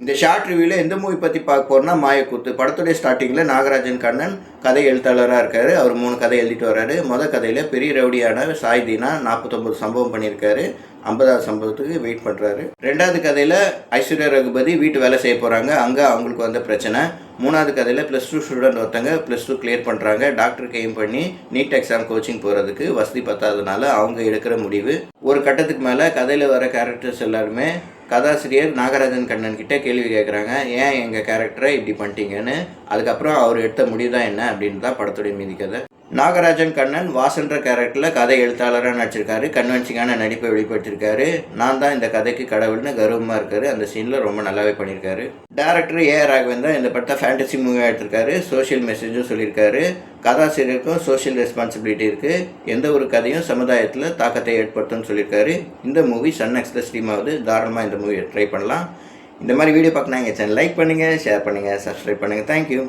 இந்த ஷார்ட் ரிவ்யூவில் எந்த மூவி பற்றி பார்க்க போகிறோம்னா மாயக்கூத்து. படத்துடைய ஸ்டார்டிங்கில் நாகராஜன் கண்ணன் கதை எழுத்தாளராக இருக்கார். அவர் 3 கதை எழுதிட்டு வர்றாரு. மொதல் கதையில் பெரிய ரவுடியான சாய் தீனா 49 சம்பவம் பண்ணியிருக்காரு. 50வது சம்பவத்துக்கு வெயிட் பண்ணுறாரு. 2வது கதையில் ஐஸ்வர்யா ரகுபதி வீட்டு வேலை செய்ய போகிறாங்க. அங்கே அவங்களுக்கு வந்த பிரச்சனை. 3வது கதையில் +2 ஸ்டூடெண்ட் ஒருத்தங்க +2 கிளியர் பண்ணுறாங்க. டாக்டருக்கு எய்ம் பண்ணி நீட் எக்ஸாம் கோச்சிங் போகிறதுக்கு வசதி பத்தாததுனால அவங்க எடுக்கிற முடிவு. ஒரு கட்டத்துக்கு மேலே கதையில் வர கேரக்டர்ஸ் எல்லாருமே கதாசிரியர் நாகராஜன் கண்ணன் கிட்டே கேள்வி கேட்குறாங்க, ஏன் எங்கள் கேரக்டரை இப்படி பண்ணிட்டீங்கன்னு. அதுக்கப்புறம் அவர் எடுத்த முடிவு தான் என்ன அப்படின்னு தான் படத்துடைய மீதி கதை. நாகராஜன் கண்ணன் வாசன்ற கேரக்டரில் கதை எழுத்தாளராக நடிச்சிருக்காரு. கன்வென்சிங்கான நடிப்பை வெளிப்படுத்தியிருக்காரு. நான் தான் இந்த கதைக்கு கடவுள்னு கர்வமாக இருக்காரு. அந்த சீனில் ரொம்ப நல்லாவே பண்ணியிருக்காரு. டேரக்டர் ஏஆர் ராகவேந்தர் இந்த படத்தை ஃபேண்டசி மூவியாக எடுத்திருக்காரு. சோஷியல் மெசேஜும் சொல்லியிருக்காரு. கதாசிரியருக்கும் சோஷியல் ரெஸ்பான்சிபிலிட்டி இருக்குது. எந்த ஒரு கதையும் சமுதாயத்தில் தாக்கத்தை ஏற்படுத்தும்னு சொல்லியிருக்காரு. இந்த மூவி சன் நெக்ஸ்ட்டில் ஸ்ட்ரீம் ஆகுது. தாராளமாக இந்த மூவியை ட்ரை பண்ணலாம். இந்த மாதிரி வீடியோ பார்க்கணும் எங்கள் சேனல் லைக் பண்ணுங்கள், ஷேர் பண்ணுங்கள், சப்ஸ்கிரைப் பண்ணுங்கள். தேங்க்யூ.